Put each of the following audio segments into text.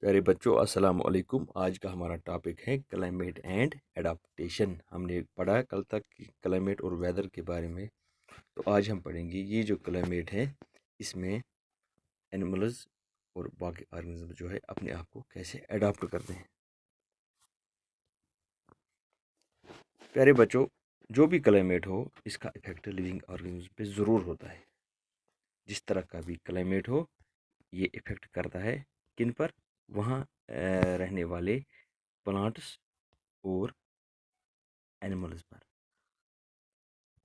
प्यारे बच्चों, अस्सलाम वालेकुम। आज का हमारा टॉपिक है क्लाइमेट एंड एडाप्टेशन। हमने पढ़ा कल तक कि क्लाइमेट और वेदर के बारे में। तो आज हम पढ़ेंगे ये जो क्लाइमेट है इसमें एनिमल्स और बाकी ऑर्गेनिज्म जो है अपने आप को कैसे अडाप्ट करते हैं। प्यारे बच्चों, जो भी क्लाइमेट हो इसका इफेक्ट लिविंग ऑर्गेनिज्म पे ज़रूर होता है। जिस तरह का भी क्लाइमेट हो ये इफेक्ट करता है किन पर, वहाँ रहने वाले प्लांट्स और एनिमल्स पर।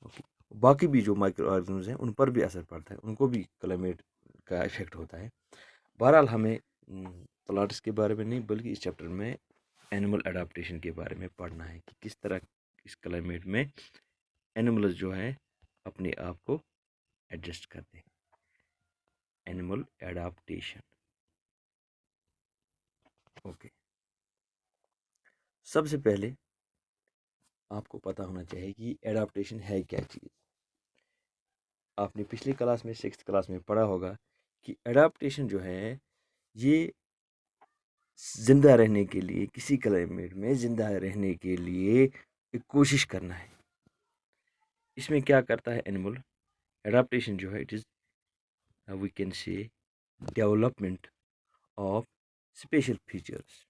ओके, बाकी भी जो माइक्रो ऑर्गेनिज्म हैं उन पर भी असर पड़ता है, उनको भी क्लाइमेट का इफेक्ट होता है। बहरहाल हमें प्लांट्स के बारे में नहीं बल्कि इस चैप्टर में एनिमल अडाप्टेशन के बारे में पढ़ना है कि किस तरह इस क्लाइमेट में एनिमल्स जो है अपने आप को एडजस्ट करते हैं। Animal adaptation. ओके, सबसे पहले आपको पता होना चाहिए कि एडाप्टेशन है क्या चीज़। आपने पिछली क्लास में 6th क्लास में पढ़ा होगा कि एडाप्टेशन जो है ये जिंदा रहने के लिए, किसी क्लाइमेट में जिंदा रहने के लिए एक कोशिश करना है। इसमें क्या करता है एनिमल एडाप्टेशन जो है, it is we can say development of special features.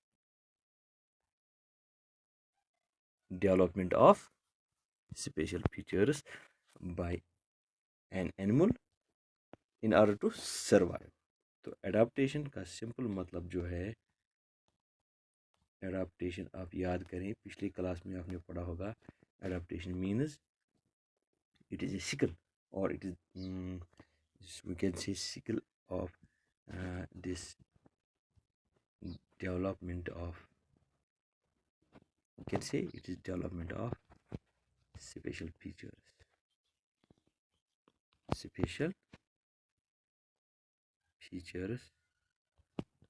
Development of special features by an animal in order to survive. तो एडाप्टेशन का सिंपल मतलब जो है, एडाप्टेशन आप याद करें पिछली क्लास में आपने पढ़ा होगा। Adaptation means it is a cycle, or it is we can say cycle of this development of, we can say it is development of special features. Special features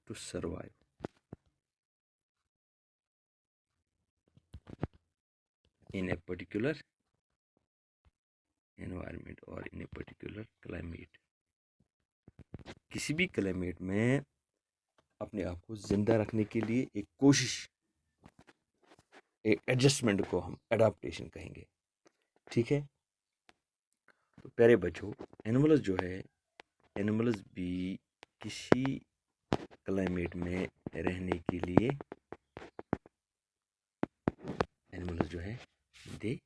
to survive in a particular environment or in a particular climate. किसी भी climate में अपने आप को जिंदा रखने के लिए एक कोशिश, एक एडजस्टमेंट को हम एडाप्टेशन कहेंगे। ठीक है, तो प्यारे बच्चों, एनिमल्स जो है, एनिमल्स भी किसी क्लाइमेट में रहने के लिए, एनिमल्स जो है they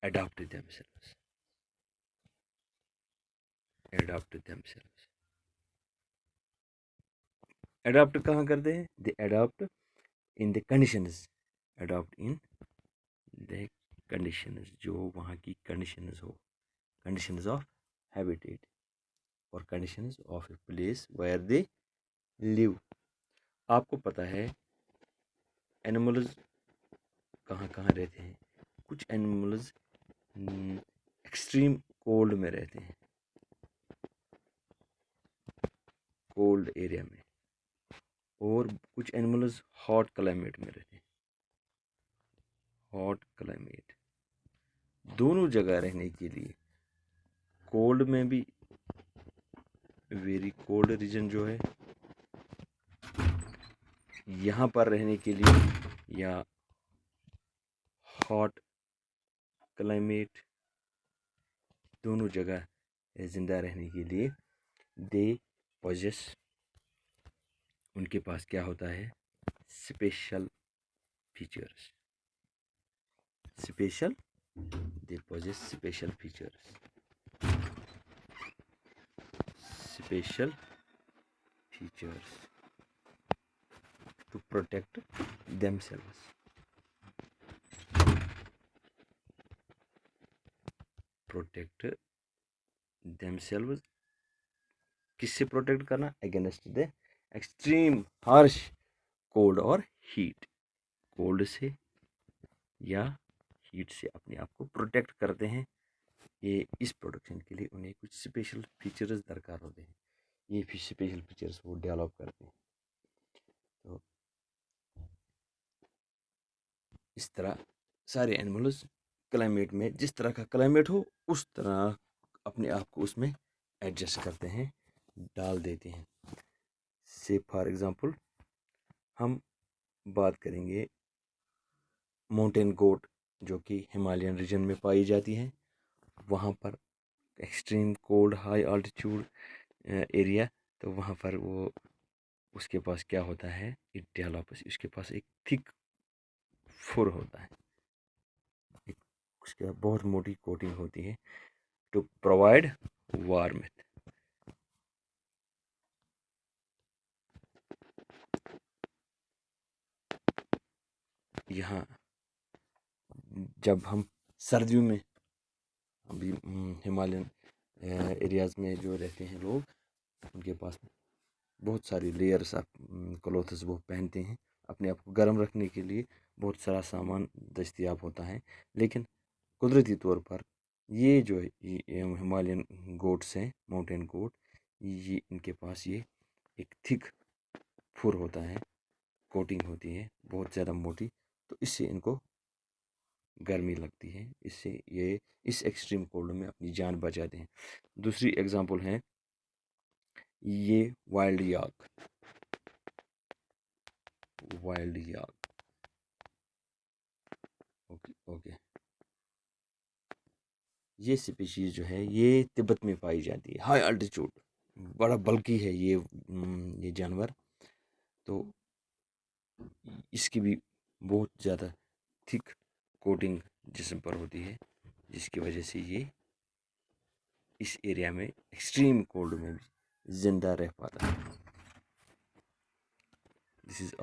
adopt themselves. Adopt themselves, adopt कहाँ करते हैं? They adopt in the conditions. Adopt in the conditions, जो वहाँ की कंडीशंस हो, कंडीशंस ऑफ हैबिटेट और conditions of a place where they live. आपको पता है एनिमल्स कहाँ कहाँ रहते हैं। कुछ एनिमल्स एक्सट्रीम कोल्ड में रहते हैं, कोल्ड एरिया में, और कुछ एनिमल्स हॉट क्लाइमेट में रहते हैं। हॉट क्लाइमेट, दोनों जगह रहने के लिए, कोल्ड में भी, वेरी कोल्ड रीजन जो है यहाँ पर रहने के लिए, या हॉट क्लाइमेट, दोनों जगह ज़िंदा रहने के लिए दे पॉजेस, उनके पास क्या होता है? Special features. Special, they possess special features, special features to protect themselves. Protect themselves, किससे प्रोटेक्ट करना? Against the extreme harsh cold और हीट। कोल्ड से या हीट से अपने आप को प्रोटेक्ट करते हैं। ये इस प्रोटेक्शन के लिए उन्हें कुछ स्पेशल फीचर्स दरकार होते हैं। ये स्पेशल फीचर्स वो डेवलप करते हैं। तो इस तरह सारे एनिमल्स क्लाइमेट में, जिस तरह का क्लाइमेट हो उस तरह अपने आप को उसमें एडजस्ट करते हैं, डाल देते हैं। से फॉर एग्जांपल हम बात करेंगे माउंटेन गोट, जो कि हिमालयन रीजन में पाई जाती है। वहाँ पर extreme cold high altitude area, तो वहाँ पर वो उसके पास क्या होता है, इट डेवलप्स, उसके पास एक थिक फुर होता है, एक उसके बहुत मोटी कोटिंग होती है टू प्रोवाइड वार्मथ। यहाँ जब हम सर्दियों में अभी हिमालयन एरियाज़ में जो रहते हैं लोग, उनके पास बहुत सारी लेयर्स ऑफ क्लोथ्स वो पहनते हैं, अपने आप को गर्म रखने के लिए बहुत सारा सामान दस्तयाब होता है। लेकिन कुदरती तौर पर ये जो हिमालयन गोट्स हैं, माउंटेन गोट, ये इनके पास ये एक थिक फुर होता है, कोटिंग होती है बहुत ज़्यादा मोटी, तो इससे इनको गर्मी लगती है, इससे ये इस एक्सट्रीम कोल्ड में अपनी जान बचाते हैं। दूसरी एग्जांपल है ये वाइल्ड याक। वाइल्ड याक, ओके ओके, ये स्पीशीज जो है ये तिब्बत में पाई जाती है, हाई अल्टीट्यूड, बड़ा बल्कि है ये जानवर। तो इसकी भी बहुत ज़्यादा थिक कोटिंग जिस्म पर होती है, जिसकी वजह से ये इस एरिया में एक्सट्रीम कोल्ड में भी ज़िंदा रह पाता है। This is